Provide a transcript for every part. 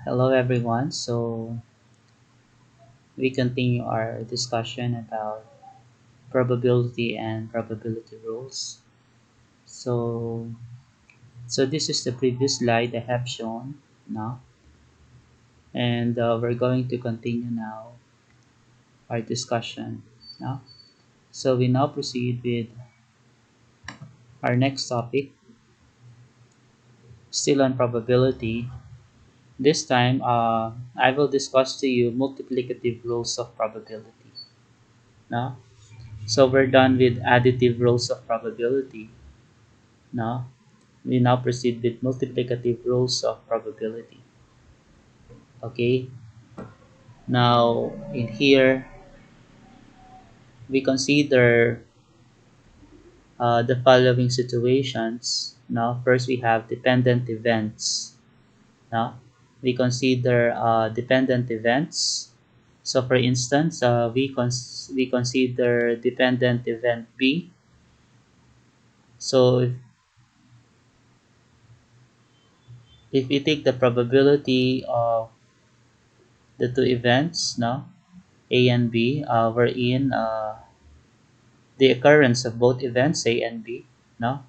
Hello everyone. We continue our discussion about probability and probability rules. So so this is the previous slide I have shown now, and we're going to continue now our discussion now. So we now proceed with our next topic, still on probability. This time, I will discuss to you multiplicative rules of probability. Now, so we're done with additive rules of probability. Now, we now proceed with multiplicative rules of probability. Okay, now in here we consider the following situations. Now, first we have dependent events. Now, we consider dependent events. So, for instance, we consider dependent event B. So, if we take the probability of the two events, now A and B, wherein the occurrence of both events A and B, no?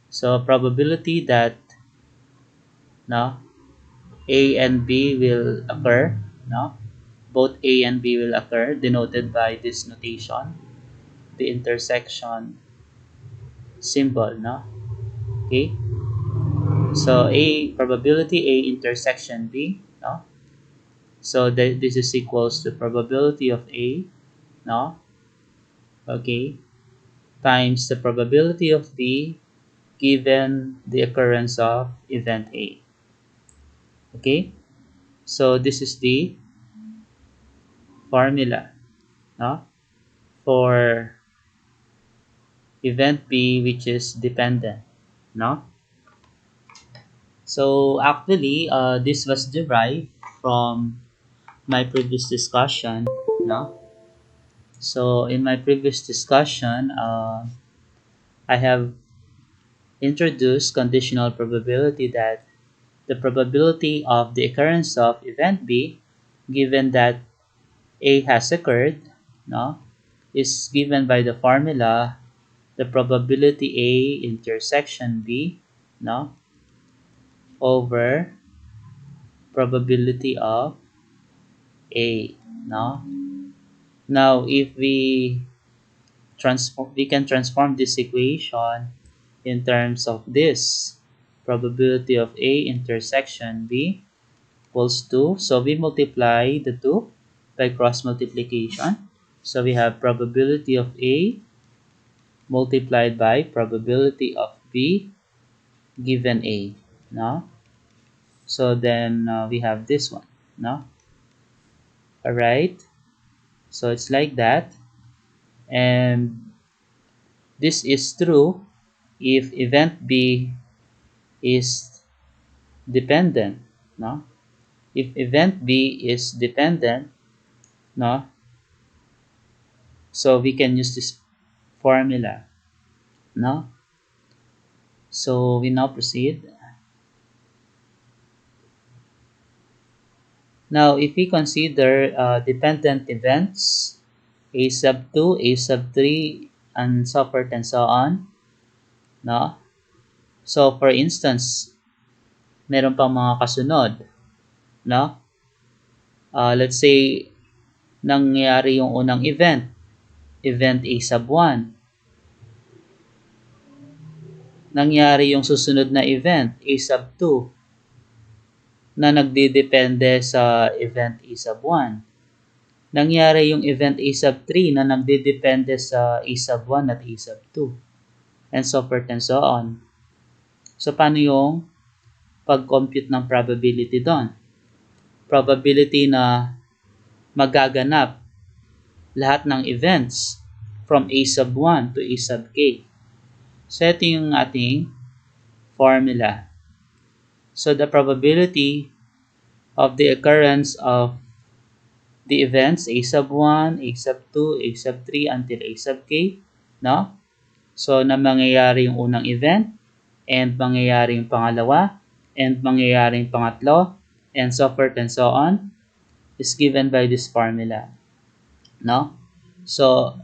So probability that no A and B will occur, no? Both A and B will occur, denoted by this notation, the intersection symbol, no? Okay. So A probability A intersection B, no? So this is equals to probability of A, no? Okay, times the probability of B given the occurrence of event A. Okay, so this is the formula, no, for event B, which is dependent, no. So actually, this was derived from my previous discussion, no. So in my previous discussion, I have introduced conditional probability, that the probability of the occurrence of event B, given that A has occurred, no, is given by the formula the probability A intersection B, no, over probability of A, no. Now, if we can transform this equation in terms of this probability of A intersection B equals 2. So we multiply the two by cross multiplication. So we have probability of A multiplied by probability of B given A. No? So then we have this one. No? Alright. So it's like that. And this is true if event B is dependent. No? If event B is dependent, no? So we can use this formula. No? So we now proceed. Now, if we consider dependent events, A sub 2, A sub 3, and so forth and so on, no? So, for instance, meron pang mga kasunod, no? Let's say, nangyari yung unang event, event A sub 1. Nangyari yung susunod na event, A sub 2, na nagdidepende sa event A sub 1. Nangyari yung event A sub 3 na nagdidepende sa A sub 1 at A sub 2. And so forth and so on. So, paano yung pag-compute ng probability doon? Probability na magaganap lahat ng events from A sub 1 to A sub k. So, ito yung ating formula. So, the probability of the occurrence of the events A sub 1, A sub 2, A sub 3 until A sub k, no? So, na mangyayari yung unang event, and mangyayari yung pangalawa, and mangyayari yung pangatlo, and so forth and so on is given by this formula. No? So,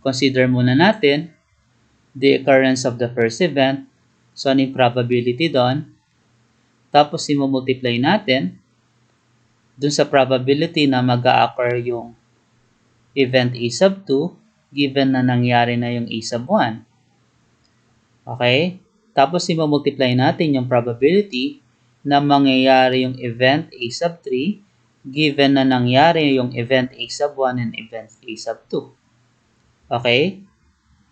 consider muna natin the occurrence of the first event. So, ano yung probability doon? Tapos, i-multiply natin dun sa probability na mag-a-occur yung event A sub 2 given na nangyari na yung A sub 1. Okay? Tapos, i-multiply natin yung probability na mangyayari yung event A sub 3 given na nangyari yung event A sub 1 and event A sub 2. Okay?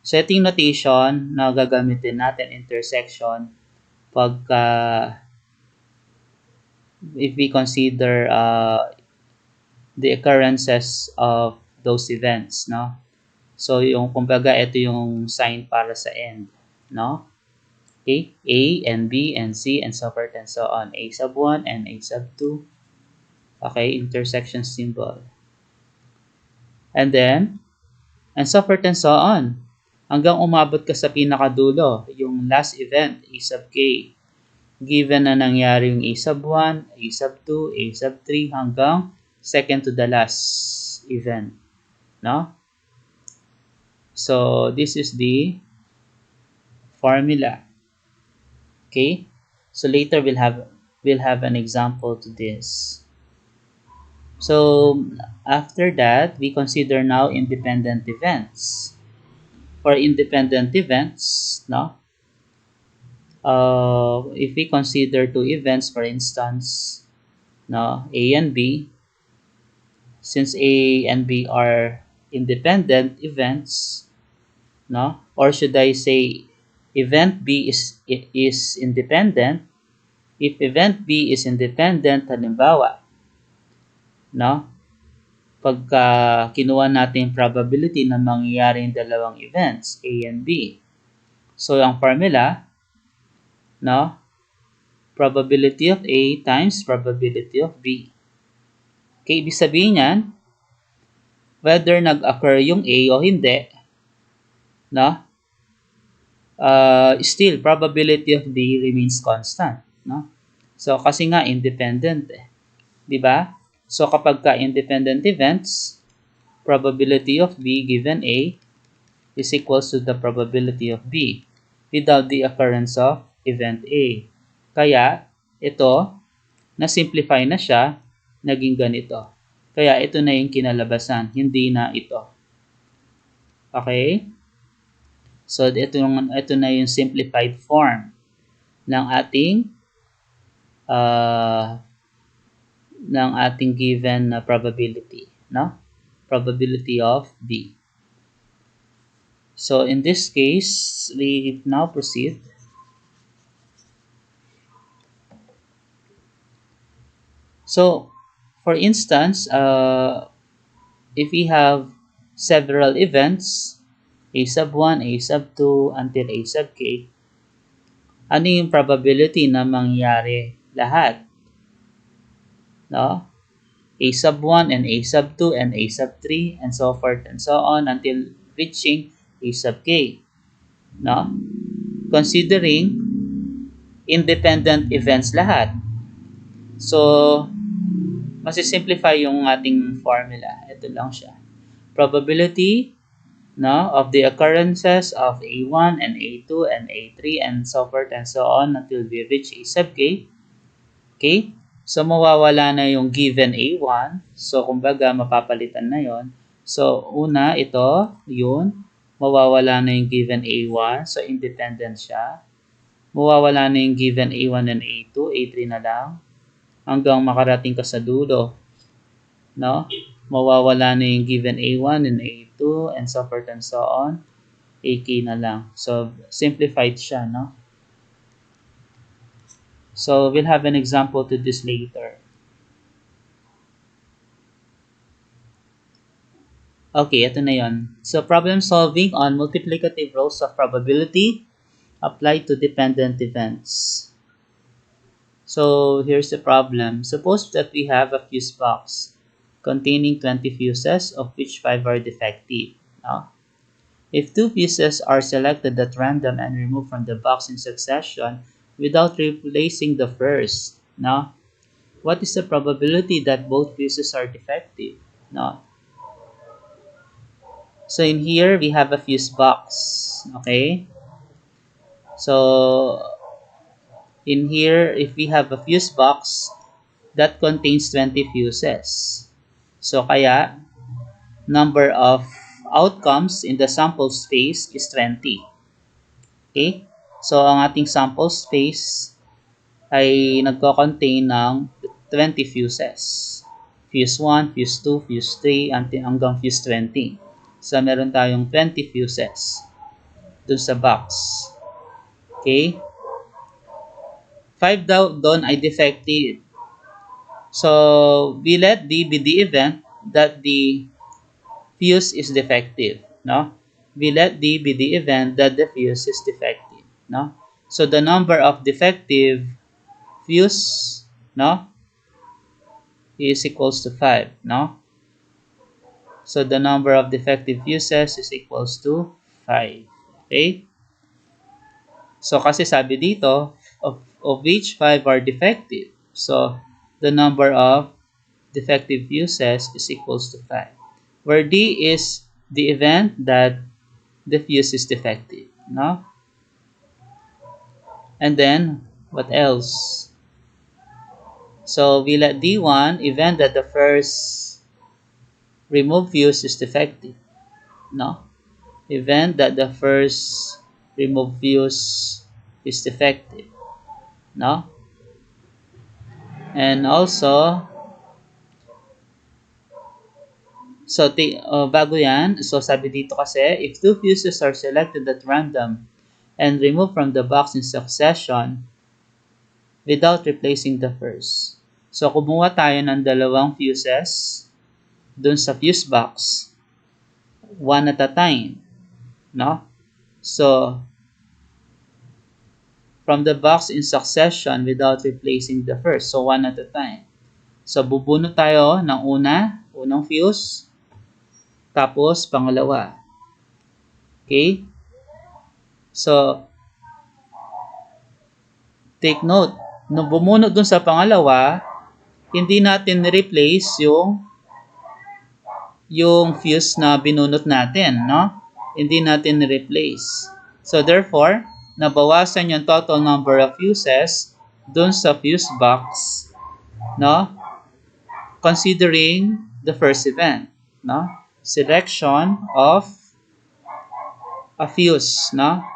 So, ito yung notation na gagamitin natin, intersection, pagka if we consider the occurrences of those events, no? So, yung kumbaga, ito yung sign para sa end, no? Okay? A and B and C and so forth and so on. A sub 1 and A sub 2. Okay? Intersection symbol. And then, and so forth and so on. Hanggang umabot ka sa pinakadulo, yung last event, A sub K. Given na nangyari yung A sub 1, A sub 2, A sub 3, hanggang second to the last event. No? So, this is the formula. Okay? So, later we'll have an example to this. So, after that, we consider now independent events. For independent events, no? If we consider two events, for instance, no, A and B, since A and B are independent events, no, or should I say, event B is independent. If event B is independent, halimbawa, no, pagka kinuha natin probability na mangyayari yung dalawang events, A and B. So, ang formula, no, probability of A times probability of B. Okay, ibig sabihin yan, whether nag-occur yung A o hindi, no, still, probability of B remains constant, no? So, kasi nga, independent, di ba? So, kapag ka-independent events, probability of B given A is equals to the probability of B without the occurrence of event A. Kaya, ito, na-simplify na siya, naging ganito. Kaya, ito na yung kinalabasan, hindi na ito. Okay? So, ito na yung simplified form ng ating given probability, no? Probability of B. So, in this case, we now proceed. So, for instance, if we have several events, A sub 1, A sub 2, until A sub K, ano yung probability na mangyari lahat? No? A sub 1 and A sub 2 and A sub 3 and so forth and so on until reaching A sub K. No? Considering independent events lahat. So, masisimplify yung ating formula. Ito lang siya. Probability, no, of the occurrences of A1 and A2 and A3 and so forth and so on until we reach A sub K. Okay? So, mawawala na yung given A1. So, kumbaga, mapapalitan na yon. So, una, ito, yun. Mawawala na yung given A1. So, independent siya. Mawawala na yung given A1 and A2. A3 na lang. Hanggang makarating ka sa dulo. No? Mawawala na yung given A1 and A2 and so forth and so on. AK na lang. So, simplified siya, no? So, we'll have an example to this later. Okay, ito na yon. So, problem solving on multiplicative rules of probability applied to dependent events. So, here's the problem. Suppose that we have a fuse box containing 20 fuses, of which 5 are defective. No? If 2 fuses are selected at random and removed from the box in succession without replacing the first, no? what is the probability that both fuses are defective? No. So in here, we have a fuse box. Okay? So in here, if we have a fuse box, that contains 20 fuses. So kaya, number of outcomes in the sample space is 20. Okay? So ang ating sample space ay nagko-contain ng 20 fuses. Fuse 1, fuse 2, fuse 3, hanggang fuse 20. So meron tayong 20 fuses dun sa box. Okay? 5 daw doon ay defective. So, we let D be the event that the fuse is defective. No? We let D be the event that the fuse is defective. No? So, the number of defective fuse, no, is equals to 5. No? So, the number of defective fuses is equals to 5. Okay? So, kasi sabi dito, of which 5 are defective. So, the number of defective fuses is equals to 5. Where D is the event that the fuse is defective. No? And then, what else? So, we let D1 event that the first remove fuse is defective. No? Event that the first remove fuse is defective. No? And also, so bago yan, so sabi dito kasi, if two fuses are selected at random and removed from the box in succession without replacing the first. So kumuha tayo ng dalawang fuses dun sa fuse box, one at a time. No? So, from the box in succession without replacing the first. So, one at a time. So, bubuno tayo ng unang fuse, tapos pangalawa. Okay? So, take note, nung bumunot dun sa pangalawa, hindi natin replace yung fuse na binunot natin, no? Hindi natin replace. So, therefore, nabawasan yung total number of fuses dun sa fuse box, no? Considering the first event, no? Selection of a fuse, no?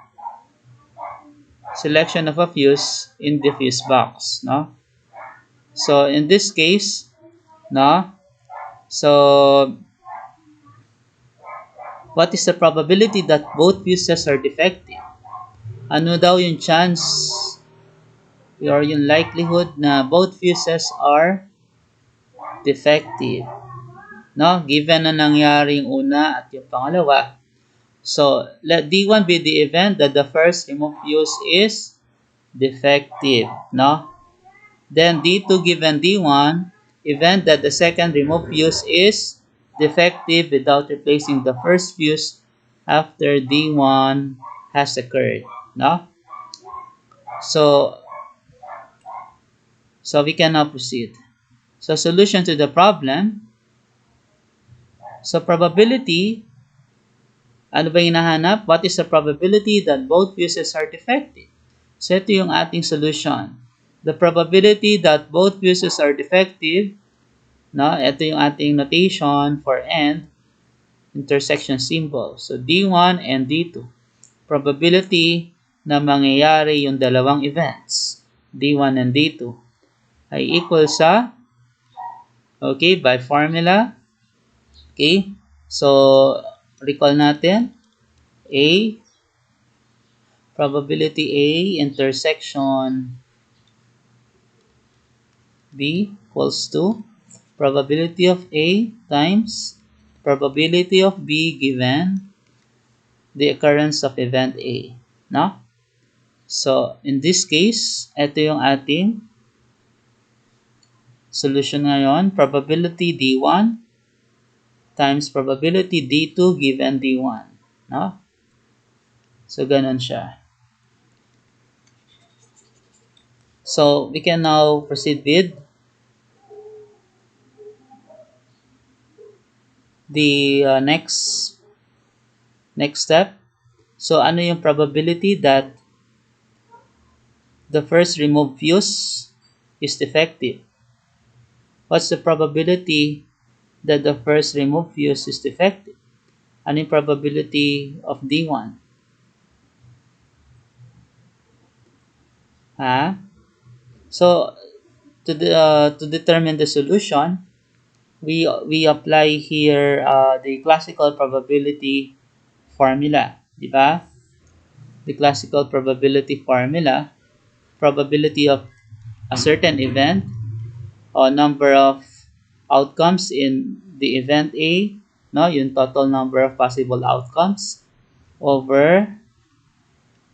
Selection of a fuse in the fuse box, no? So, in this case, no? So, what is the probability that both fuses are defective? Ano daw yung chance or yung likelihood na both fuses are defective? No? Given na nangyari yung una at yung pangalawa. So, let D1 be the event that the first removed fuse is defective. No? Then D2 given D1, event that the second removed fuse is defective without replacing the first fuse after D1 has occurred. No? So we can now proceed. So, solution to the problem. So, probability, ano ba hinahanap? What is the probability that both fuses are defective? So, ito yung ating solution. The probability that both fuses are defective, no? Ito yung ating notation for and intersection symbol. So, D1 and D2. Probability na mangyayari yung dalawang events, D1 and D2, ay equal sa, okay, by formula. Okay, so recall natin, A, probability A intersection B equals to probability of A times probability of B given the occurrence of event A. No? So, in this case, ito yung ating solution ngayon. Probability D1 times probability D2 given D1. No? So, ganun siya. So, we can now proceed with the next step. So ano yung probability that the first removed fuse is defective? What's the probability that the first removed fuse is defective? Ano yung probability of D1? Ha? So to determine the solution, we apply here the classical probability formula, di ba? The classical probability formula, probability of a certain event or number of outcomes in the event A, no, yung total number of possible outcomes over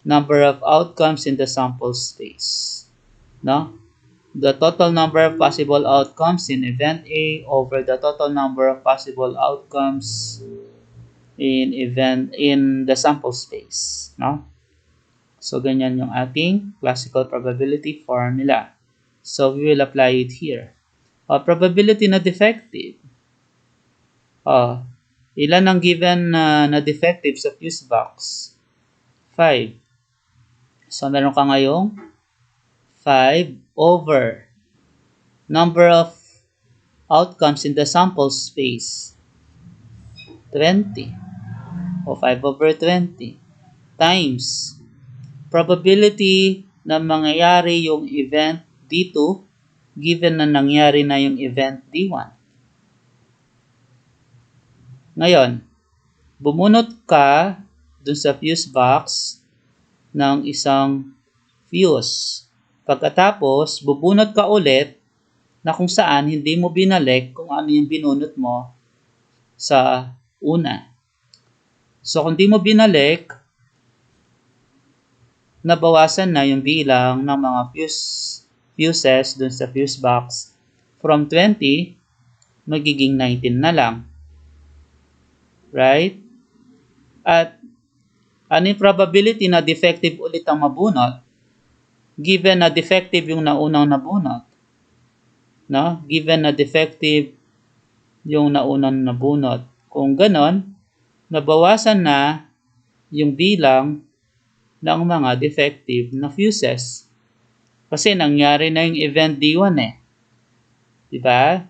number of outcomes in the sample space, no? The total number of possible outcomes in event A over the total number of possible outcomes in the sample space, no? So ganyan yung ating classical probability formula. So we will apply it here. Probability na defective. Ilan ang given na defective sa fuse box? 5. So meron ka ngayong 5 over number of outcomes in the sample space, 20. O 5 over 20 times probability na mangyayari yung event D2 given na nangyari na yung event D1. Ngayon, bumunot ka dun sa fuse box ng isang fuse. Pagkatapos, bubunot ka ulit na kung saan hindi mo binalik kung ano yung binunot mo sa una. So, kung di mo binalik, nabawasan na yung bilang ng mga fuses dun sa fuse box. From 20, magiging 19 na lang. Right? At ano yung probability na defective ulit ang mabunot? Given na defective yung naunang nabunot. No? Given na defective yung naunang nabunot. Kung ganon, nabawasan na yung bilang ng mga defective na fuses. Kasi nangyari na yung event D1 eh. Diba?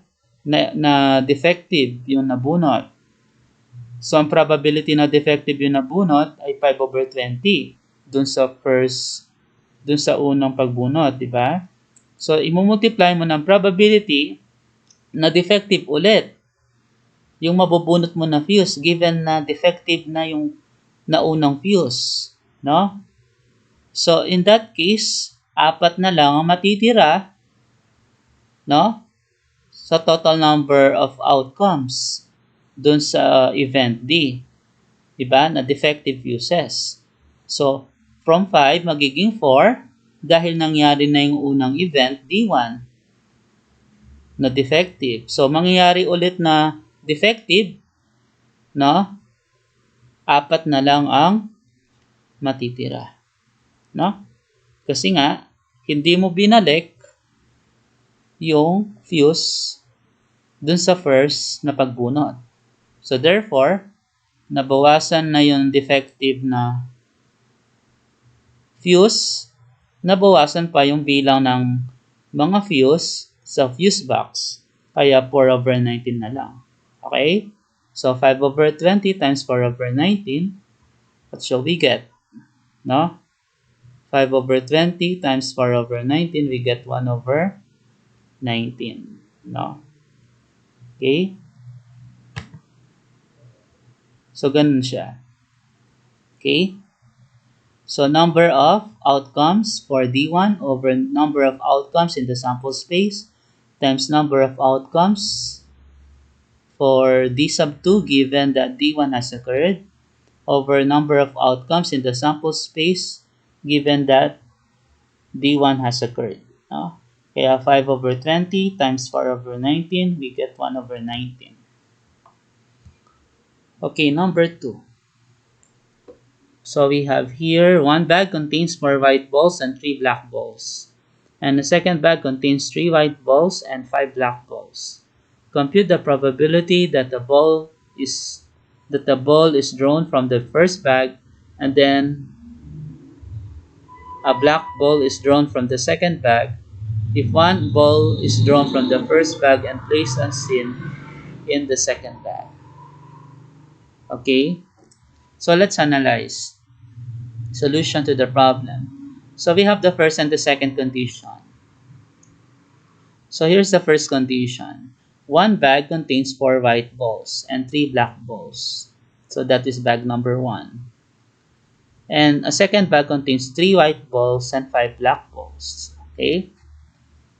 Na defective yung nabunot. So, ang probability na defective yung nabunot ay 5 over 20 dun sa unang pagbunot, diba? So, imumultiply mo ng probability na defective ulit yung mabubunot mo na fuse given na defective na yung naunang fuse, no? So, in that case, 4 na lang ang matitira, no? Sa total number of outcomes dun sa event D. Diba? Na defective fuses. So, from 5, magiging 4 dahil nangyari na yung unang event, D1, na defective. So, mangyayari ulit na defective, no? 4 na lang ang matitira. No? Kasi nga, hindi mo binalik yung fuse dun sa first na pagbunot. So, therefore, nabawasan na yung defective na fuse, nabawasan pa yung bilang ng mga fuse sa fuse box. Kaya 4 over 19 na lang. Okay? So, 5 over 20 times 4 over 19, what shall we get? No? 5 over 20 times 4 over 19, we get 1 over 19. No? Okay? So, ganun siya. Okay? So, number of outcomes for D1 over number of outcomes in the sample space times number of outcomes for D sub 2 given that D1 has occurred over number of outcomes in the sample space given that D1 has occurred. No? Kaya 5 over 20 times 4 over 19, we get 1 over 19. Okay, number 2. So we have here, one bag contains 4 white balls and 3 black balls. And the second bag contains 3 white balls and 5 black balls. Compute the probability that the ball is that the ball is drawn from the first bag and then a black ball is drawn from the second bag. If one ball is drawn from the first bag and placed unseen in the second bag. Okay, so let's analyze solution to the problem. So we have the first and the second condition. So here's the first condition. One bag contains 4 white balls and 3 black balls. So that is bag number 1. And a second bag contains 3 white balls and 5 black balls. Okay?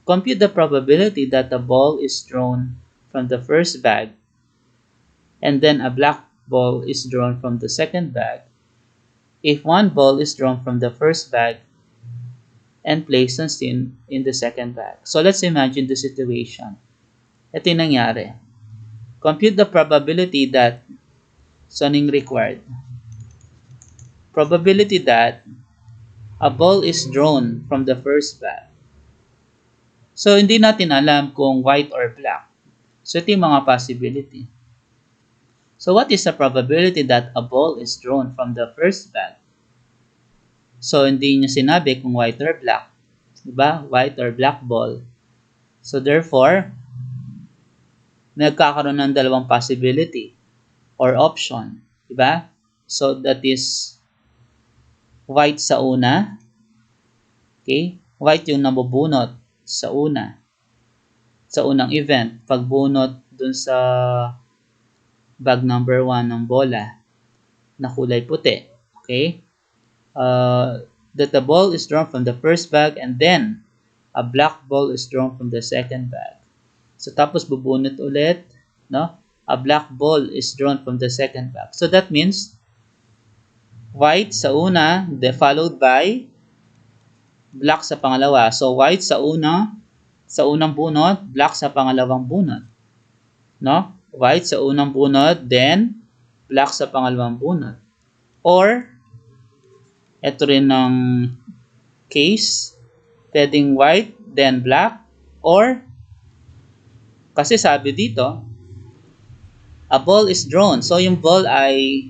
Compute the probability that a ball is drawn from the first bag and then a black ball is drawn from the second bag if one ball is drawn from the first bag and placed in the second bag. So let's imagine the situation. Ito yung nangyari. Compute the probability that, so anong required? Probability that a ball is drawn from the first bag. So hindi natin alam kung white or black. So ito yung mga possibility. So what is the probability that a ball is drawn from the first bag? So hindi niya sinabi kung white or black. Diba? White or black ball. So therefore, nagkakaroon ng dalawang possibility or option. Diba? So that is white sa una. Okay? White yung nabubunot sa una. Sa unang event. Pagbunot dun sa bag number 1 ng bola na kulay puti. Okay? That the ball is drawn from the first bag and then a black ball is drawn from the second bag. So tapos bubunot ulit, no? A black ball is drawn from the second bag. So that means white sa una, followed by black sa pangalawa. So white sa una, sa unang bunot, black sa pangalawang bunot. No? White sa unang bunot, then black sa pangalawang bunot. Or ito rin ng case, pwedeng white, then black, or kasi sabi dito, a ball is drawn. So yung ball ay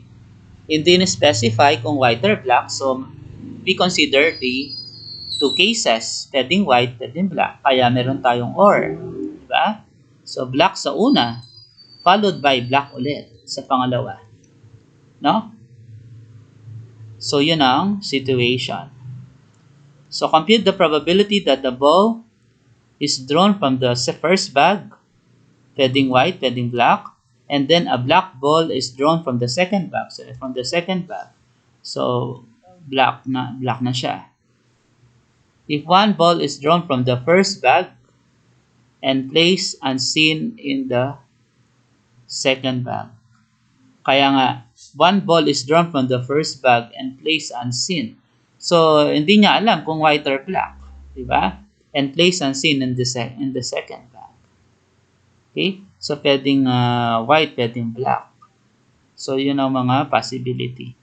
hindi na-specify kung white or black. So we consider the two cases, pwedeng white, pwedeng black. Kaya meron tayong or. Diba? So black sa una, followed by black ulit sa pangalawa. No? So yun ang situation. So compute the probability that the ball is drawn from the first bag, pwedeng white, pwedeng black, and then a black ball is drawn from the second bag. So from the second bag. So black na siya. If one ball is drawn from the first bag and placed unseen in the second bag. Kaya nga, one ball is drawn from the first bag and placed unseen. So, hindi niya alam kung white or black. Diba? And placed unseen in the second bag. Okay? So, pwedeng white, pwedeng black. So, yun ang mga possibility.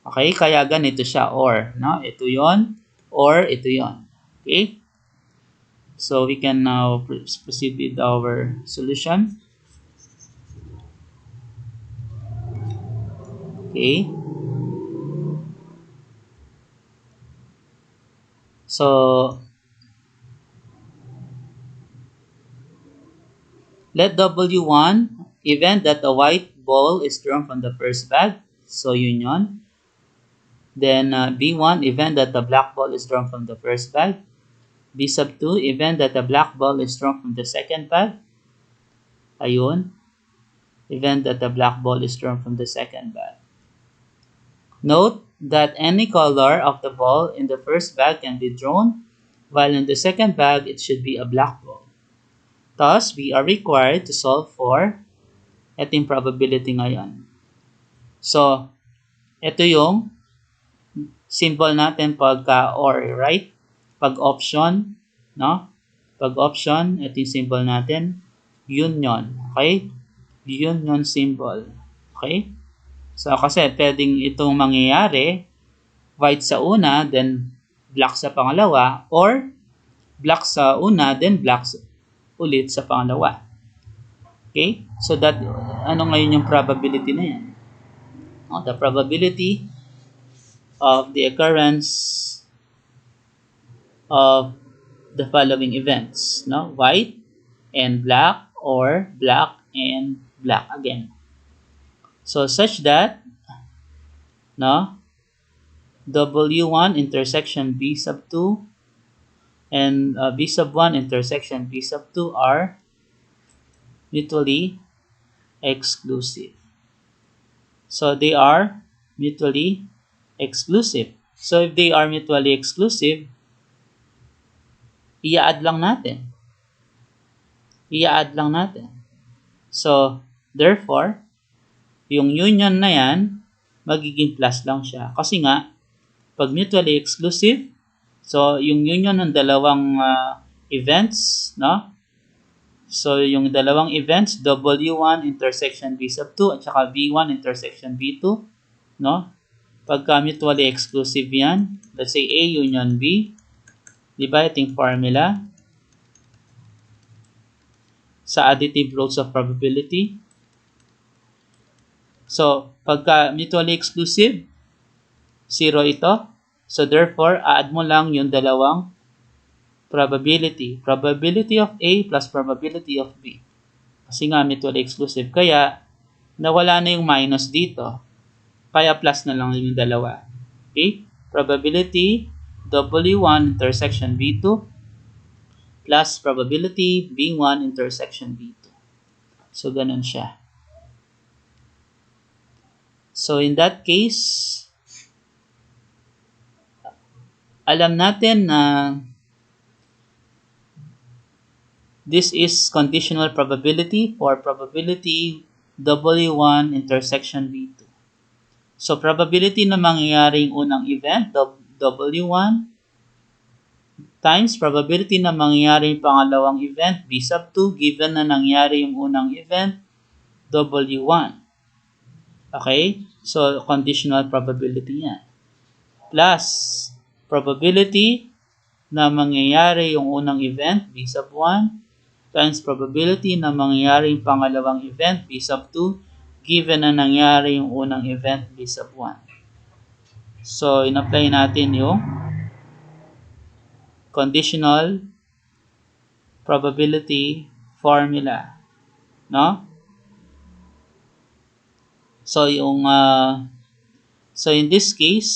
Okay? Kaya ganito siya, or. No? Ito yon or ito yon. Okay? So, we can now proceed with our solution. Okay. So, let W1 event that a white ball is drawn from the first bag. So, yun yun. Then, B1 event that the black ball is drawn from the first bag. B sub 2 event that the black ball is drawn from the second bag. Ayun. Event that the black ball is drawn from the second bag. Note that any color of the ball in the first bag can be drawn, while in the second bag, it should be a black ball. Thus, we are required to solve for itong probability ngayon. So, ito yung symbol natin pagka or, right? Pag option, no? Pag option, ito yung symbol natin, union, okay? Union symbol, okay? So, kasi pwedeng itong mangyayari, white sa una, then black sa pangalawa, or black sa una, then black ulit sa pangalawa. Okay? So that, ano ngayon yung probability na yan? The probability of the occurrence of the following events, no? White and black, or black and black again. So such that, no, W1 intersection B sub 2 and B sub 1 intersection B sub 2 are mutually exclusive. So they are mutually exclusive. So if they are mutually exclusive, i-add lang natin. I-add lang natin. So, therefore, yung union na yan, magiging plus lang siya. Kasi nga, pag mutually exclusive, so yung union ng dalawang events, no? So yung dalawang events, W1 intersection B sub 2 at saka B1 intersection B2, no? Pagka mutually exclusive yan, let's say A union B, di ba iting formula sa additive rules of probability. So, pagka mutually exclusive, 0 ito. So, therefore, add mo lang yung dalawang probability. Probability of A plus probability of B. Kasi nga mutually exclusive. Kaya, nawala na yung minus dito. Kaya plus na lang yung dalawa. Okay? Probability W1 intersection B2 plus probability B1 intersection B2. So, ganun siya. So, in that case, alam natin na this is conditional probability for probability W1 intersection B2. So, probability na mangyayaring unang event, W1, times probability na mangyayaring pangalawang event, B sub 2, given na nangyari yung unang event, W1. Okay? So, conditional probability yan. Plus, probability na mangyayari yung unang event, B sub 1, times probability na mangyayari yung pangalawang event, B sub 2, given na nangyari yung unang event, B sub 1. So, in-apply natin yung conditional probability formula. No? So, so in this case,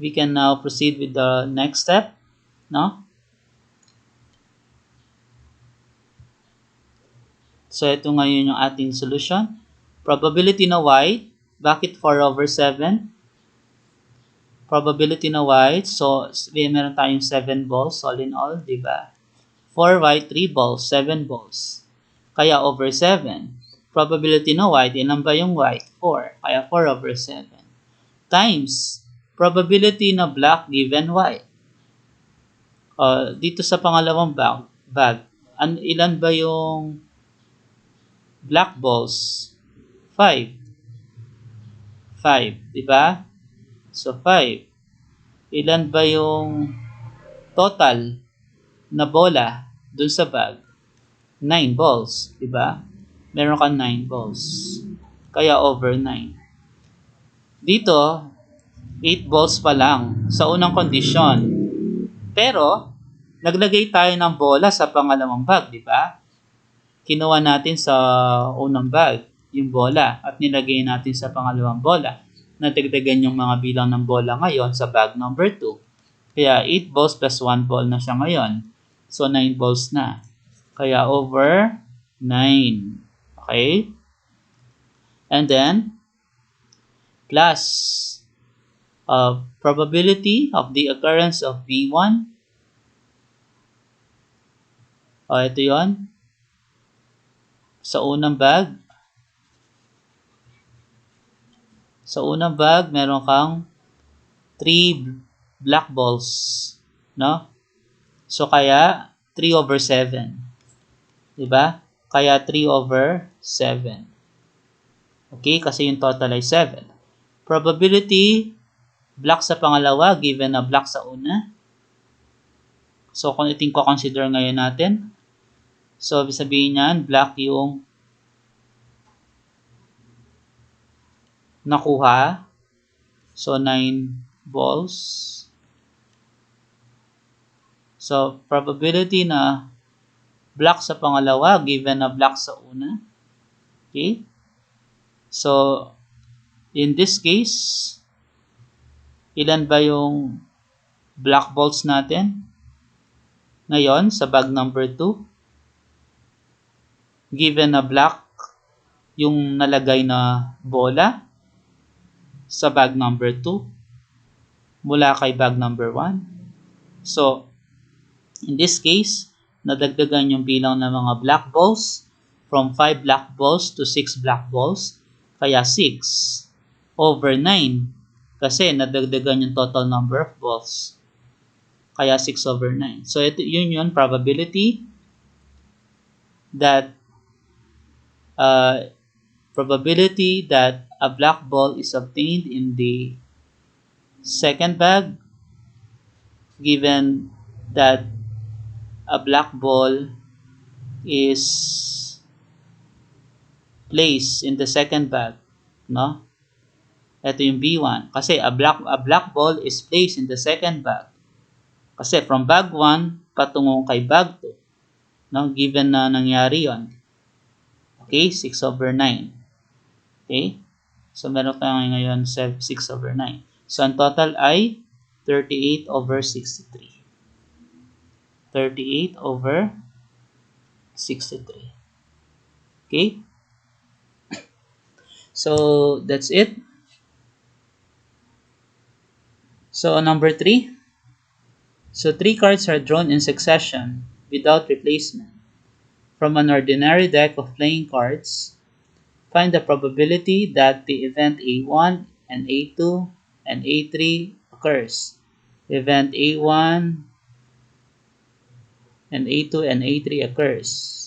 we can now proceed with the next step. No? So, ito ngayon yung ating solution. Probability na white. Bakit 4 over 7? Probability na white. So, meron tayong 7 balls all in all, di ba? 4 white, 3 balls, 7 balls. Kaya over 7. Probability na white, ilan ba yung white? 4. Kaya 4 over 7. Times probability na black given white. Dito sa pangalawang bag, ilan ba yung black balls? 5. 5, di ba? So, 5. Ilan ba yung total na bola dun sa bag? 9 balls, di ba? Meron kang 9 balls. Kaya over 9. Dito, 8 balls pa lang sa unang kondisyon. Pero, naglagay tayo ng bola sa pangalawang bag, di ba? Kinuha natin sa unang bag yung bola at nilagay natin sa pangalawang bola. Nadagdagan yung mga bilang ng bola ngayon sa bag number 2. Kaya 8 balls plus 1 ball na siya ngayon. So 9 balls na. Kaya over 9. Okay? And then, plus probability of the occurrence of B1. Ito yon. Sa unang bag, meron kang 3 black balls, no? So, kaya 3 over 7. Diba? Kaya 3 over 7. Okay? Kasi yung total ay 7. Probability, black sa pangalawa, given na black sa una. So, kung iting ko consider ngayon natin, So, ibig sabihin niyan, black yung nakuha. So, 9 balls. So, probability na black sa pangalawa given na black sa una. Okay? So, in this case, ilan ba yung black balls natin? Ngayon, sa bag number 2, given na black yung nalagay na bola sa bag number 2 mula kay bag number 1. So, in this case, nadagdagan yung bilang ng mga black balls from 5 black balls to 6 black balls. Kaya 6 over 9 kasi nadagdagan yung total number of balls. Kaya 6 over 9. So, yun probability that a black ball is obtained in the second bag given that a black ball is placed in the second bag, no? Ito yung B1 kasi a black ball is placed in the second bag. Kasi from bag 1 patungong kay bag 2, no? Given na nangyari 'yon. Okay, 6 over 9. Okay? So meron tayo ngayon 6 over 9. So ang total ay 38 over 63. 38 over 63. Okay? So, that's it. So, number 3. So, 3 cards are drawn in succession without replacement. From an ordinary deck of playing cards, find the probability that the event A1 and A2 and A3 occurs. Event A1 and A2 and A3 occurs.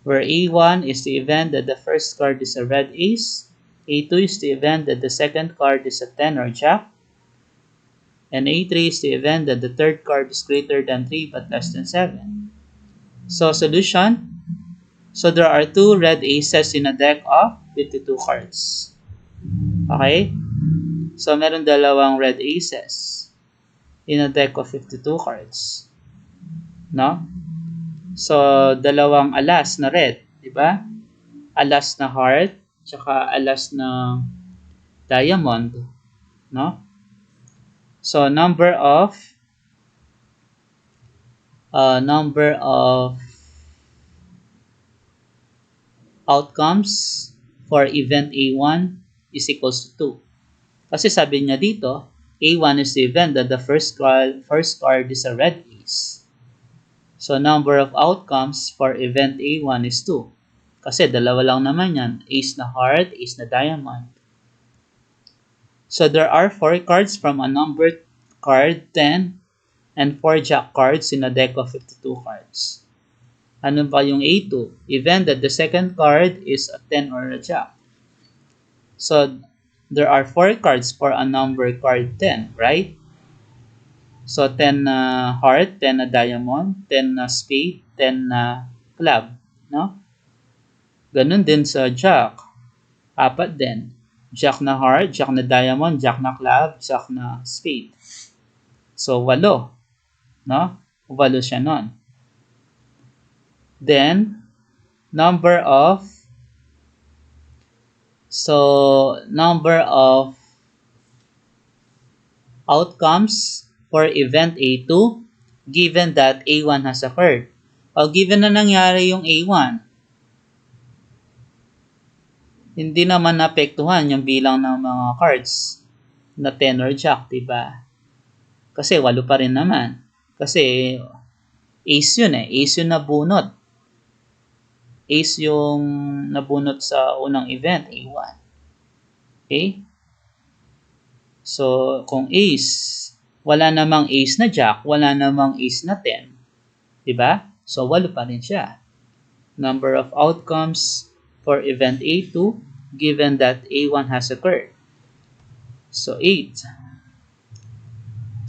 Where A1 is the event that the first card is a red ace, A2 is the event that the second card is a 10 or jack, and A3 is the event that the third card is greater than 3 but less than 7. So, solution. So, there are 2 red aces in a deck of 52 cards. Okay? So, meron dalawang red aces in a deck of 52 cards. No? So, dalawang alas na red, di ba? Alas na heart, tsaka alas na diamond, no? So, number of outcomes for event A1 is equals to 2. Kasi sabi niya dito, A1 is the event that the first card is a red ace. So, number of outcomes for event A1 is 2. Kasi dalawa lang naman yan. Ace na heart, ace na diamond. So, there are 4 cards from a numbered card, 10, and 4 jack cards in a deck of 52 cards. Ano ba yung A2? Event that the second card is a 10 or a jack. So, there are 4 cards for a numbered card 10, right? So, 10 na heart, 10 na diamond, 10 na spade, 10 na club, no? Ganun din sa jack. 4 din. Jack na heart, jack na diamond, jack na club, jack na spade. So, 8. No? 8 siya nun. Then, number of outcomes for event A2 given that A1 has occurred. O given na nangyari yung A1, hindi naman naapektuhan yung bilang ng mga cards na 10 or jack, diba? Kasi 8 pa rin naman. Kasi ace yun eh. Ace yung nabunot. Ace yung nabunot sa unang event, A1. Okay? So, kung ace, wala namang ace na jack, wala namang ace na 10. Diba? So, 8 pa rin siya. Number of outcomes for event A2 given that A1 has occurred. So, 8.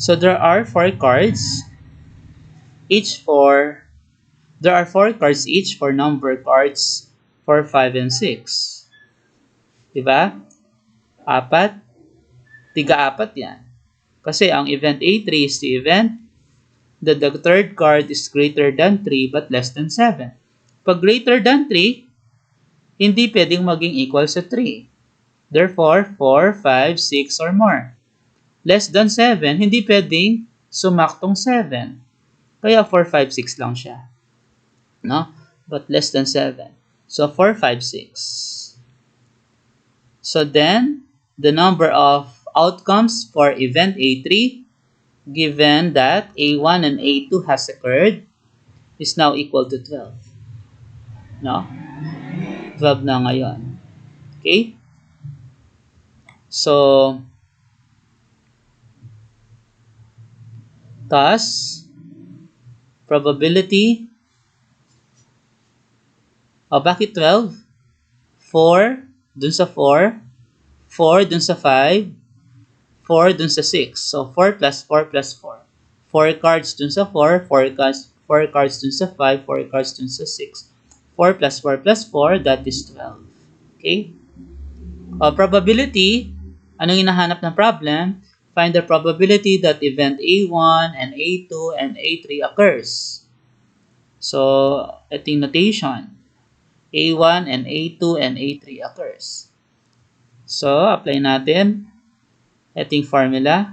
So, there are 4 cards each for, there are 4 cards each for number cards 4, 5, and 6. Diba? Apat, tiga-apat yan. Kasi ang event A3 is the event that the third card is greater than 3 but less than 7. Pag greater than 3, hindi pwedeng maging equal sa 3. Therefore, 4, 5, 6 or more. Less than 7, hindi pwedeng sumaktong 7. Kaya 4, 5, 6 lang siya. No? But less than 7. So 4, 5, 6. So then, the number of outcomes for event A3, given that A1 and A2 has occurred, is now equal to 12. No? 12 na ngayon. Okay? So, thus, probability, bakit 12? 4 dun sa 4, 4 dun sa 5, 4 dun sa 6. So, 4 plus 4 plus 4. 4 cards dun sa 4, 4 cards dun sa 5, 4 cards dun sa 6. 4 plus 4 plus 4, that is 12. Okay? Probability, anong hinahanap ng problem? Find the probability that event A1 and A2 and A3 occurs. So, ito yung notation. A1 and A2 and A3 occurs. So, apply natin ito yung formula.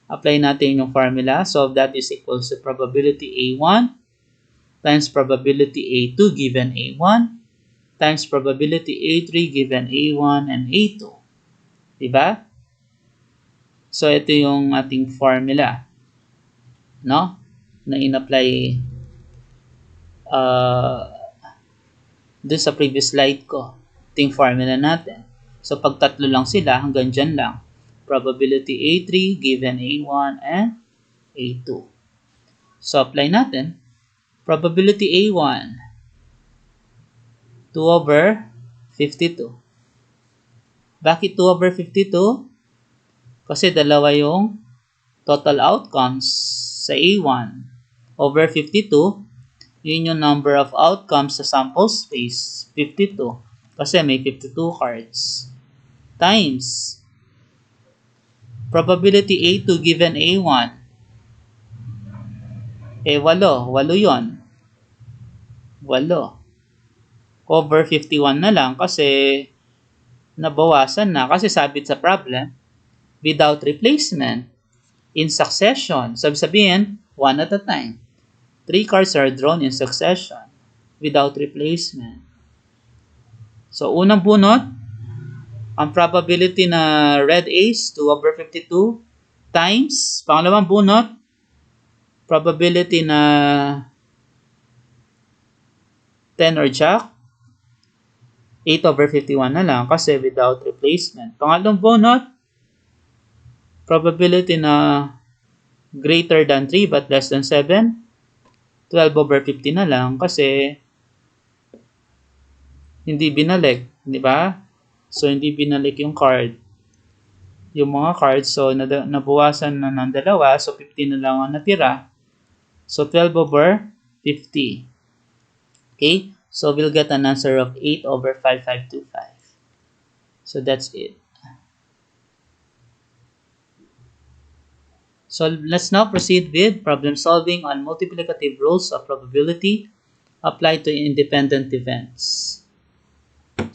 Apply natin yung formula. So, that is equals to probability A1 times probability A2 given A1 times probability A3 given A1 and A2. Diba? So, ito yung ating formula. No? Na in-apply dun sa previous slide ko. Ito yung formula natin. So, pag tatlo lang sila, hanggang dyan lang. Probability A3 given A1 and A2. So, apply natin. Probability A1, 2 over 52. Bakit 2 over 52? Kasi dalawa yung total outcomes sa A1 over 52. Yun yung number of outcomes sa sample space, 52. Kasi may 52 cards. Times probability A2 given A1. 8 yun. 8. Over 51 na lang kasi nabawasan na. Kasi sabit sa problem, without replacement, in succession. Sabihin, 1 at a time. 3 cards are drawn in succession without replacement. So, unang bunot, ang probability na red ace, 2 over 52, times, pangalawang bunot, probability na 10 or jack, 8 over 51 na lang kasi without replacement. Pangalawang bunot, probability na greater than 3 but less than 7, 12 over 50 na lang kasi hindi binalik, di ba? So, hindi binalik yung card. Yung mga cards, so nabawasan na ng dalawa, so 50 na lang ang natira. So, 12 over 50. Okay? So, we'll get an answer of 8 over 5525. So, that's it. So, let's now proceed with problem solving on multiplicative rules of probability applied to independent events.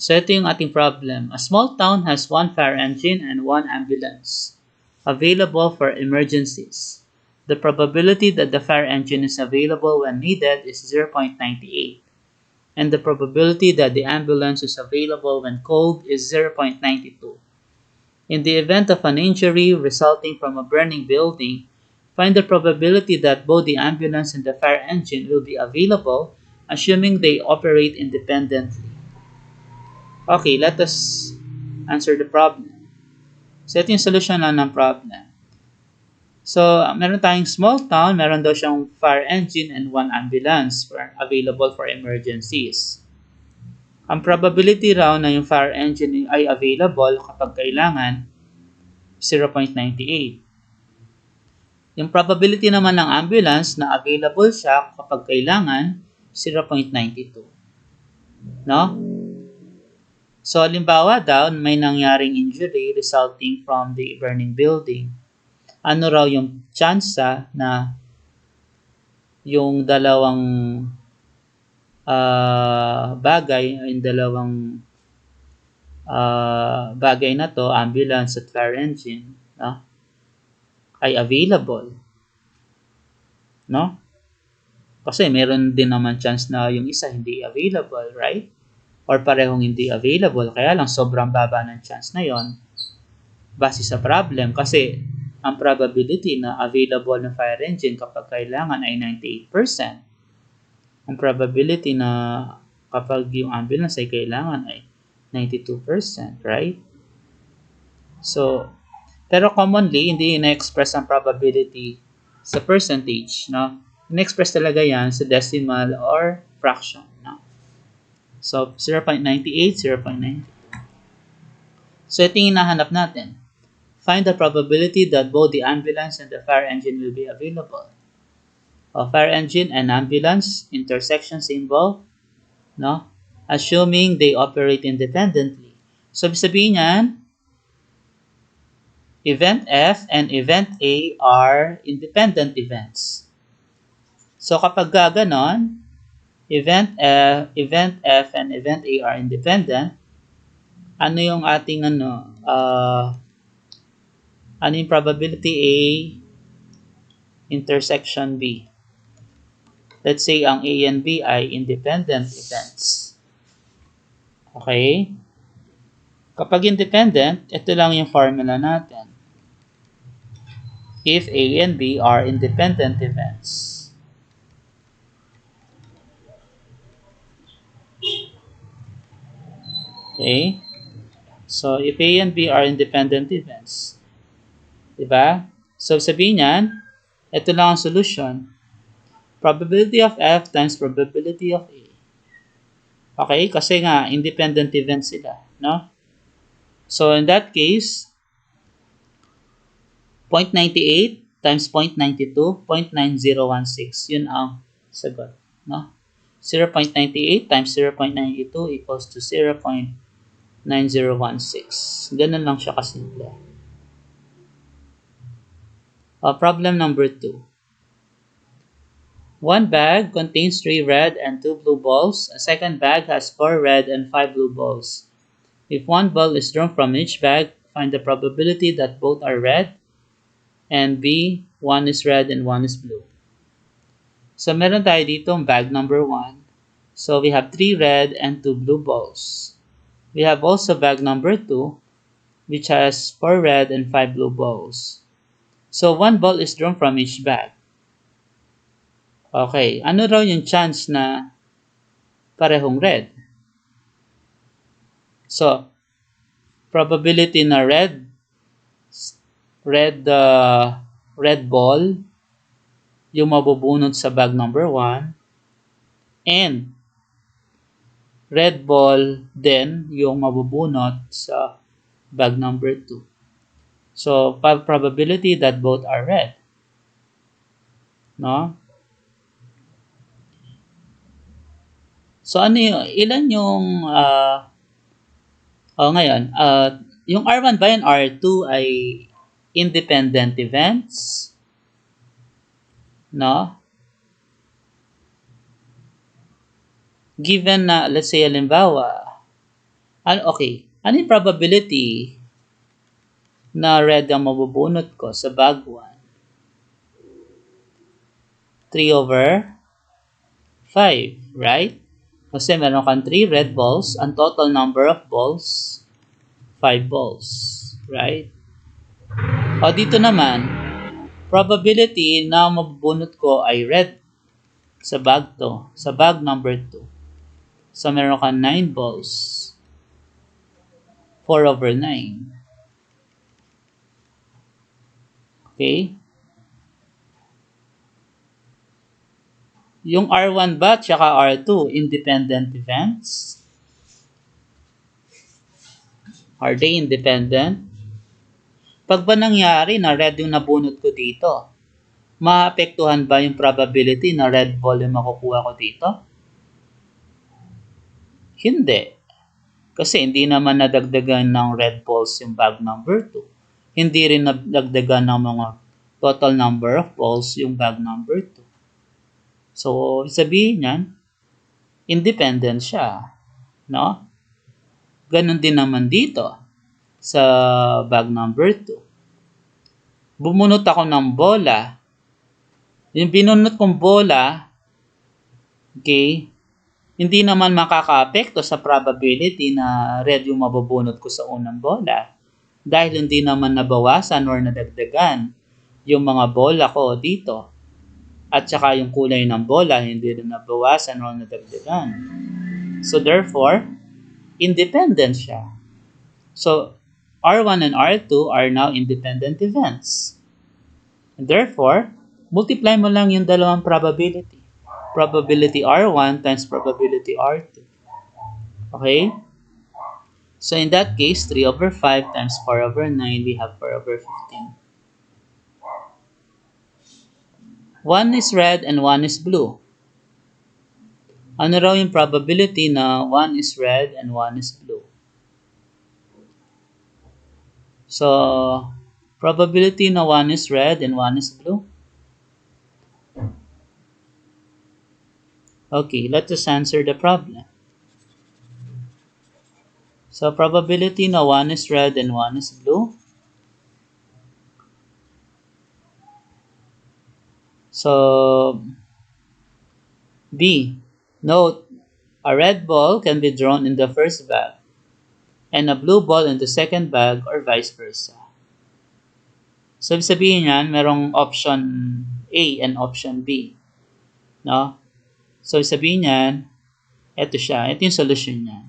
So, ito yung ating problem. A small town has 1 fire engine and 1 ambulance available for emergencies. The probability that the fire engine is available when needed is 0.98. And the probability that the ambulance is available when called is 0.92. In the event of an injury resulting from a burning building, find the probability that both the ambulance and the fire engine will be available, assuming they operate independently. Okay, let us answer the problem. So, ito yung solution na ng problem. So, meron tayong small town, meron daw siyang fire engine and 1 ambulance available for emergencies. Ang probability raw na yung fire engine ay available kapag kailangan, 0.98. Yung probability naman ng ambulance na available siya kapag kailangan, 0.92. No? So, halimbawa daw, may nangyaring injury resulting from the burning building. Ano raw yung tsansa na yung dalawang bagay, yung dalawang bagay na to, ambulance at fire engine, no, ay available, no? Kasi meron din naman chance na yung isa hindi available, right? Or parehong hindi available, kaya lang sobrang baba ng chance na yon base sa problem kasi ang probability na available ng fire engine kapag kailangan ay 98%. Ang probability na kapag yung ambulance ay kailangan ay 92%, right? So, pero commonly, hindi na-express ang probability sa percentage, no? Na-express talaga yan sa decimal or fraction, no? So, 0.98, 0.9. So, ito yung hinahanap natin. Find the probability that both the ambulance and the fire engine will be available. A fire engine and ambulance intersection symbol, no? Assuming they operate independently. So, sabihin niyan, event F and event A are independent events. So, kapag ganon, event F and event A are independent, ano yung ating ano yung probability A intersection B? Let's say ang A and B ay independent events. Okay? Kapag independent, ito lang yung formula natin. If A and B are independent events. Okay? So, if A and B are independent events, diba? So, sabihin niyan, ito lang ang solution. Probability of F times probability of A. Okay? Kasi nga, independent events sila, no? So, in that case, 0.98 times 0.92, 0.9016. Yun ang sagot, no? 0.98 times 0.92 equals to 0.9016. Ganun lang siya kasimple. Problem number 2. One bag contains 3 red and 2 blue balls. A second bag has 4 red and 5 blue balls. If one ball is drawn from each bag, find the probability that both are red, and B, one is red and one is blue. So, meron tayo dito bag number 1. So, we have 3 red and 2 blue balls. We have also bag number 2, which has 4 red and 5 blue balls. So, one ball is drawn from each bag. Okay, ano raw yung chance na parehong red? So, probability na red ball yung mabubunot sa bag number 1 and red ball din yung mabubunot sa bag number 2. So, probability that both are red. No? So, ilan yung ngayon, yung R1 ba and R2 ay independent events? No? Given na, let's say, halimbawa, ano yung probability na red ang mabubunot ko sa bag 1? 3/5, right? Kasi meron kang 3 red balls, ang total number of balls, 5 balls, right? O dito naman, probability na mabubunot ko ay red sa bag sa bag number 2. So meron kang 9 balls, 4/9. Okay? Yung R1 ba tsaka R2, independent events? Are they independent? Pag ba nangyari na red yung nabunot ko dito, maapektuhan ba yung probability na red ball yung makukuha ko dito? Hindi. Kasi hindi naman nadagdagan ng red balls yung bag number 2. Hindi rin nadagdagan ng mga total number of balls yung bag number 2. So, sabihin yan, independent siya. No? Ganon din naman dito sa bag number 2. Bumunot ako ng bola. Yung binunot kong bola, okay, hindi naman makaka-apekto sa probability na red yung mabubunot ko sa unang bola. Dahil hindi naman nabawasan or nadagdagan yung mga bola ko dito. At saka yung kulay ng bola, hindi rin nabawasan or nadagdagan. So therefore, independent siya. So R1 and R2 are now independent events. And therefore, multiply mo lang yung dalawang probability. Probability R1 times probability R2. Okay? So in that case, 3 over 5 times 4 over 9, we have 4 over 15. One is red and one is blue. Ano raw yung probability na one is red and one is blue? So, probability na one is red and one is blue? Okay, let us answer the problem. So, probability na one is red and one is blue. So, B. Note, a red ball can be drawn in the first bag and a blue ball in the second bag or vice versa. So, sabihin yan, merong option A and option B. No? So, sabihin yan, ito siya. Ito yung solution niya.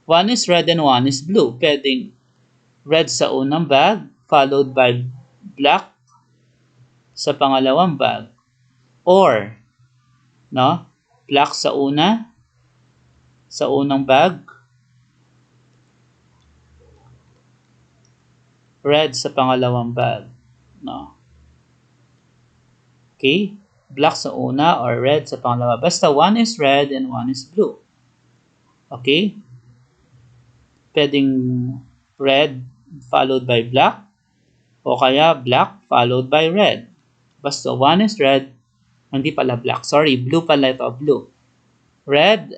One is red and one is blue. Pwedeng red sa unang bag, followed by black sa pangalawang bag. Or, no? Black sa unang bag, red sa pangalawang bag. No? Okay? Black sa una or red sa pangalawa. Basta one is red and one is blue. Okay? Pwedeng red followed by black o kaya black followed by red. Basta one is red, hindi pala black. Sorry, blue pala ito, blue. Red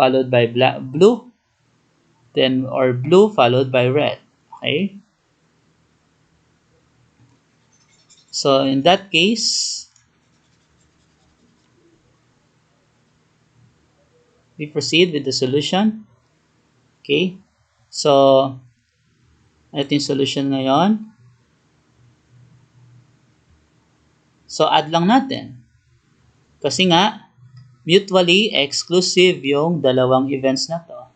followed by black, blue, then or blue followed by red. Okay? So in that case, we proceed with the solution. Okay? So, ito yung solution ngayon. So, add lang natin. Kasi nga, mutually exclusive yung dalawang events na to.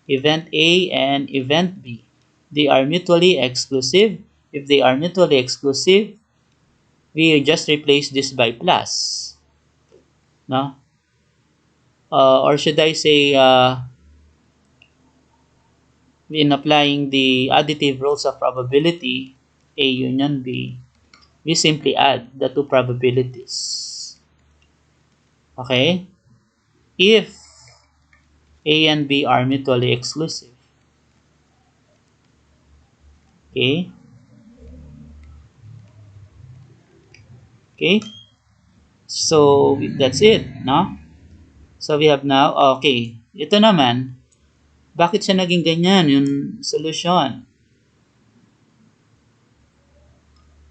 Event A and Event B. They are mutually exclusive. If they are mutually exclusive, we just replace this by plus. No? Or should I say, in applying the additive rules of probability, A union B, we simply add the two probabilities. Okay? If A and B are mutually exclusive. Okay? Okay? So, that's it, no? So, we have now, okay, ito naman, bakit siya naging ganyan, yung solution?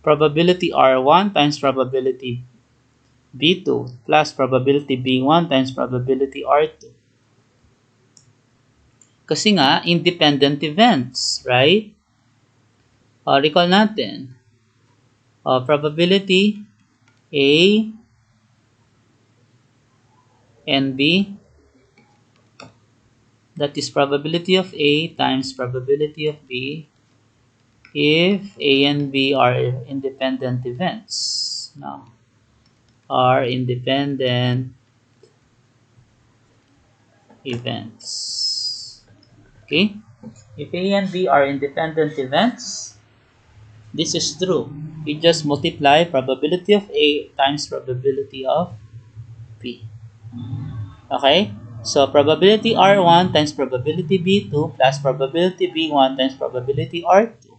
Probability R1 times probability B2 plus probability B1 times probability R2. Kasi nga, independent events, right? Recall natin. Probability A and B, that is probability of A times probability of B if A and B are independent events. No. Are independent events. Okay? If A and B are independent events, This is true. You just multiply probability of A times probability of B. Okay? So probability R1 times probability B2 plus probability B1 times probability R2.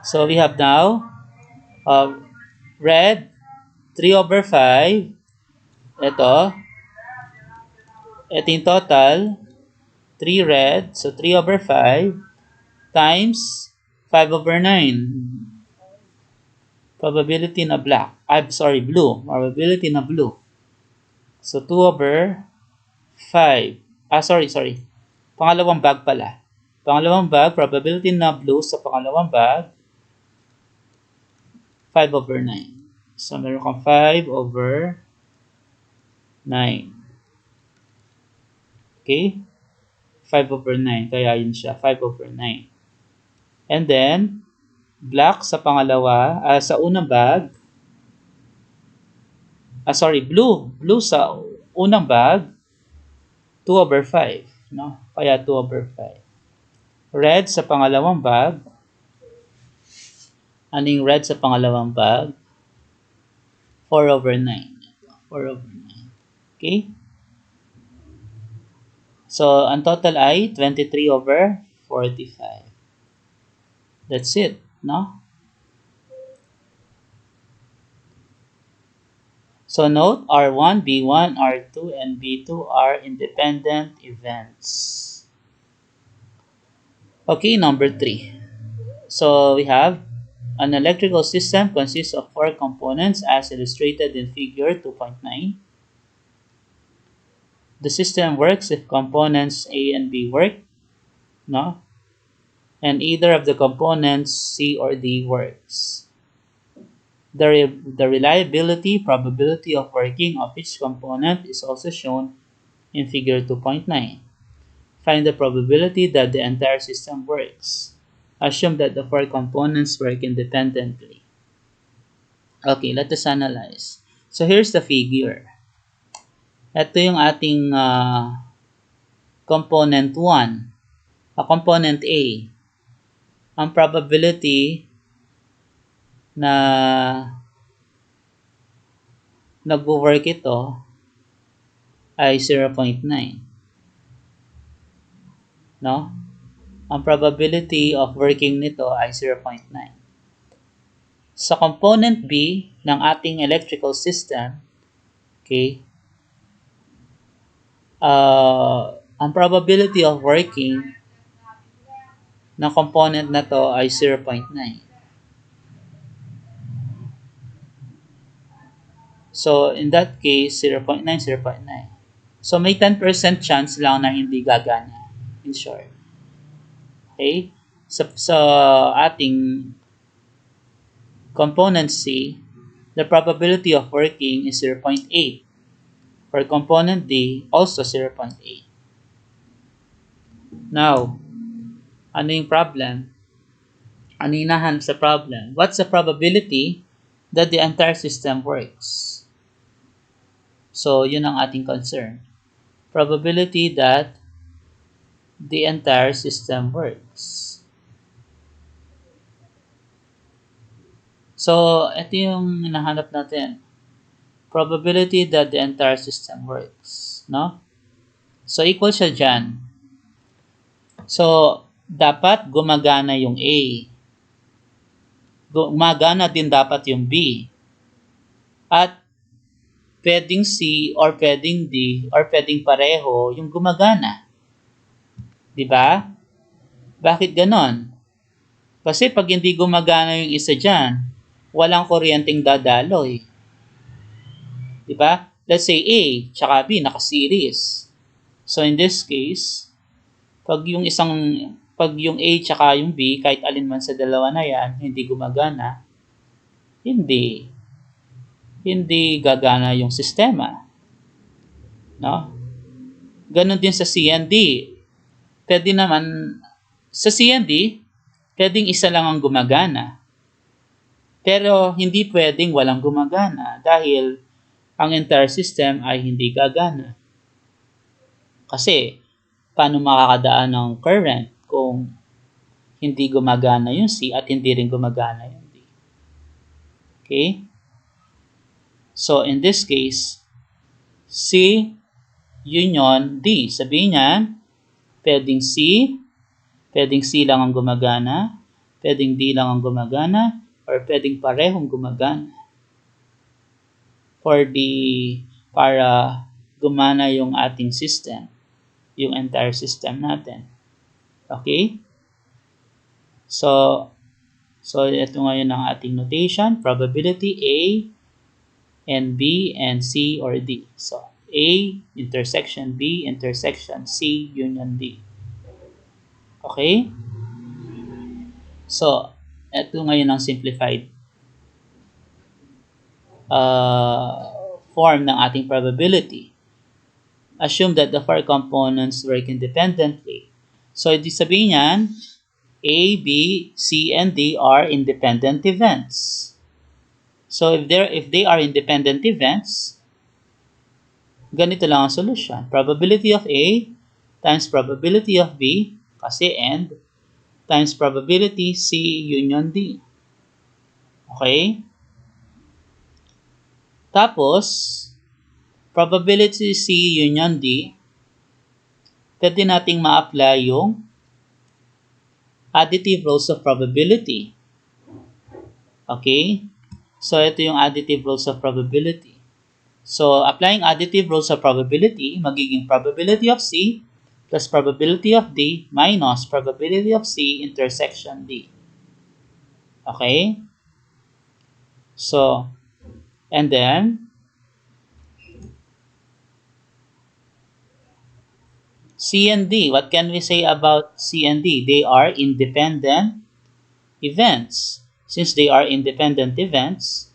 So we have now red 3 over 5. Ito yung total. 3 red. So 3 over 5 times 5 over 9. Probability na black. I'm sorry, blue. Probability na blue. So 2 over 5. Sorry. Pangalawang bag pala. Pangalawang bag, probability na blue sa pangalawang bag, 5 over 9. So meron kang 5 over 9. Okay? 5 over 9. Kaya yun siya, 5 over 9. And then, black sa pangalawa, sa unang bag, blue. Blue sa unang bag, 2 over 5. No? Kaya 2 over 5. Red sa pangalawang bag. Ano yung red sa pangalawang bag? 4 over 9. 4 over 9. Okay? So, ang total ay 23 over 45. That's it, no? So, note, R1, B1, R2, and B2 are independent events. Okay, number 3. So, we have an electrical system consists of 4 components as illustrated in figure 2.9. The system works if components A and B work, no? And either of the components C or D works. The reliability probability of working of each component is also shown in figure 2.9. Find the probability that the entire system works. Assume that the 4 components work independently. Okay, let us analyze. So here's the figure. Ito yung ating component 1. Component A. Ang probability na nag-work ito ay 0.9. No? Ang probability of working nito ay 0.9. Sa component B ng ating electrical system, okay, ang probability of working ng component na to ay 0.9. So, in that case, 0.9, 0.9. So, may 10% chance lang na hindi gagana. In short. Okay? Sa ating component C, the probability of working is 0.8. For component D, also 0.8. Now, ano yung problem? Ano yung hinahanap sa problem? What's the probability that the entire system works? So, yun ang ating concern. Probability that the entire system works. So, ito yung hinahanap natin. Probability that the entire system works. No? So, equal siya dyan. So, dapat gumagana yung A. Gumagana din dapat yung B. At pwedeng C or pwedeng D or pwedeng pareho yung gumagana. Diba? Bakit ganon? Kasi pag hindi gumagana yung isa dyan, walang kuryenteng dadaloy. Diba? Let's say A tsaka B naka-series. So in this case, pag yung A tsaka yung B, kahit alin man sa dalawa na yan, hindi gumagana, hindi gagana yung sistema. No? Ganon din sa C and D. Pwede naman, sa C and D, pwedeng isa lang ang gumagana. Pero hindi pwedeng walang gumagana dahil ang entire system ay hindi gagana. Kasi, paano makakadaan ng current kung hindi gumagana yung C at hindi rin gumagana yung D. Okay? So, in this case, C union D. Sabihin niyan, pwedeng C lang ang gumagana, pwedeng D lang ang gumagana, or pwedeng parehong gumagana. Para gumana yung ating system, yung entire system natin. Okay? So ito ngayon ang ating notation, probability A and B and C or D. So, A intersection B intersection C union D. Okay? So, ito ngayon ang simplified form ng ating probability. Assume that the four components work independently. So, ibig sabihin yan, A, B, C, and D are independent events. So, if they are independent events, ganito lang ang solution. Probability of A times probability of B, kasi and, times probability C union D. Okay? Tapos, probability C union D, pwede nating ma-apply yung additive rules of probability. Okay? So, ito yung additive rules of probability. So, applying additive rules of probability, magiging probability of C plus probability of D minus probability of C intersection D. Okay? So, and then, C and D. What can we say about C and D? They are independent events. Since they are independent events,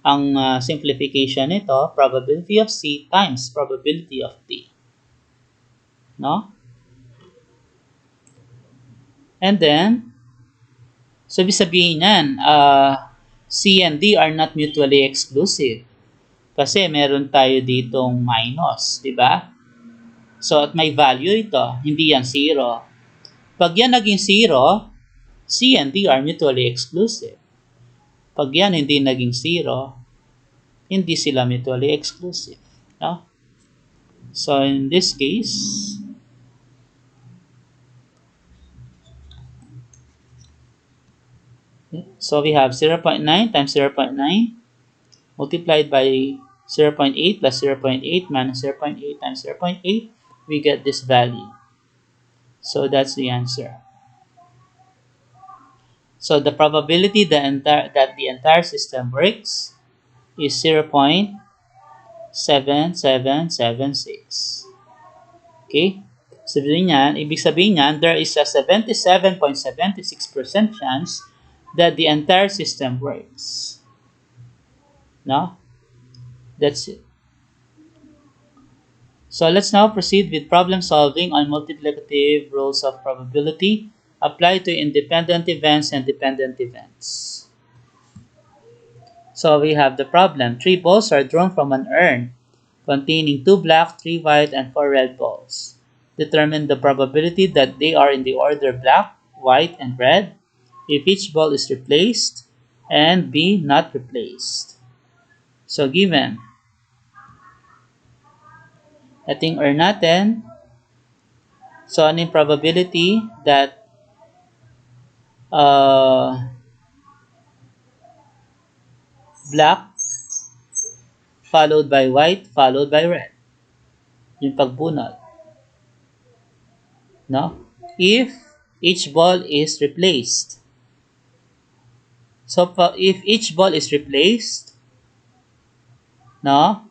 ang simplification nito, probability of C times probability of D. No? And then, so sabihin yan, C and D are not mutually exclusive. Kasi meron tayo ditong minus, di ba? So, at may value ito, hindi yan 0. Pag yan naging 0, C and D are mutually exclusive. Pag yan hindi naging 0, hindi sila mutually exclusive. No? So, in this case, so we have 0.9 times 0.9 multiplied by 0.8 plus 0.8 minus 0.8 times 0.8, we get this value. So that's the answer. So the probability that the entire system works is 0.7776. Okay? Ibig sabihin niyan, there is a 77.76% chance that the entire system works. No? That's it. So let's now proceed with problem solving on multiplicative rules of probability applied to independent events and dependent events. So we have the problem. 3 balls are drawn from an urn containing 2 black, 3 white, and 4 red balls. Determine the probability that they are in the order black, white, and red if each ball is replaced and B not replaced. So given, ating urn natin, so ano yung probability that black followed by white followed by red, yung pagbunot, no? If each ball is replaced, so if each ball is replaced, no,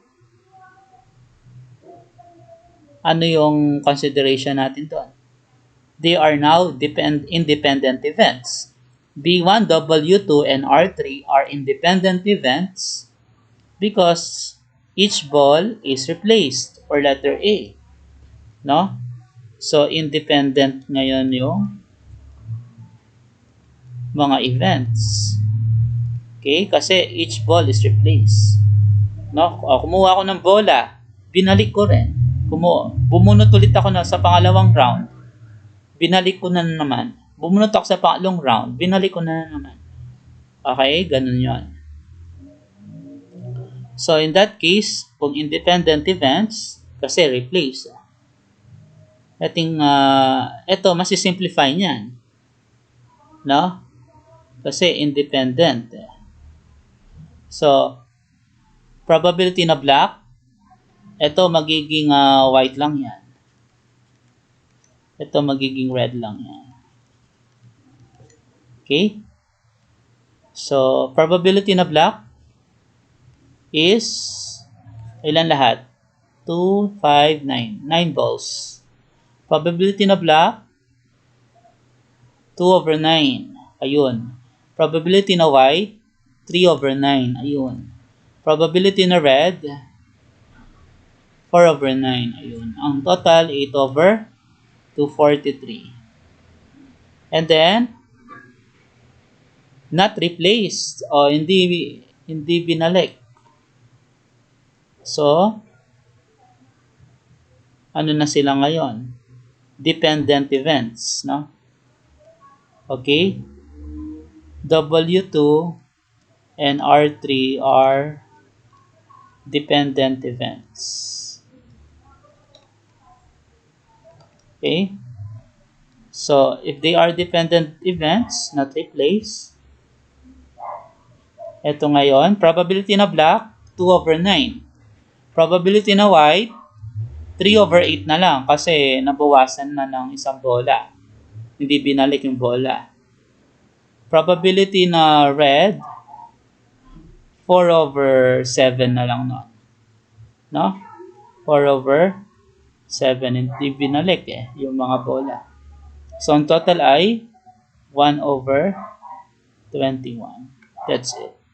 ano yung consideration natin doon? They are now independent events. B1, W2, and R3 are independent events because each ball is replaced, or letter A. No? So, independent ngayon yung mga events. Okay? Kasi each ball is replaced. No? Kumuha ako ng bola, binalik ko rin. Bumunot ulit ako na sa pangalawang round. Binalik ko na naman. bumunot ako sa pangalong round, binalik ko na naman. Okay, ganun yon. So, in that case, kung independent events, kasi replace. Ito, masisimplify niyan. No? Kasi independent. So, probability na black, ito magiging white lang yan. Ito magiging red lang yan. Okay? So, probability na black is ilan lahat? 2, 5, 9. 9 balls. Probability na black, 2 over 9. Ayun. Probability na white, 3 over 9. Ayun. Probability na red, 4 over 9. Ayun. Ang total, 8 over 243. And then, not replaced o hindi binalik. So, ano na sila ngayon? Dependent events, no? Okay? W2 and R3 are dependent events. Okay? So, if they are dependent events, not replaced, ito ngayon, probability na black, 2 over 9. Probability na white, 3 over 8 na lang kasi nabawasan na ng isang bola. Hindi binalik yung bola. Probability na red, 4 over 7 na lang nun. No? 4 over 7. Hindi binalik yung mga bola. So, ang total ay 1 over 21. That's it.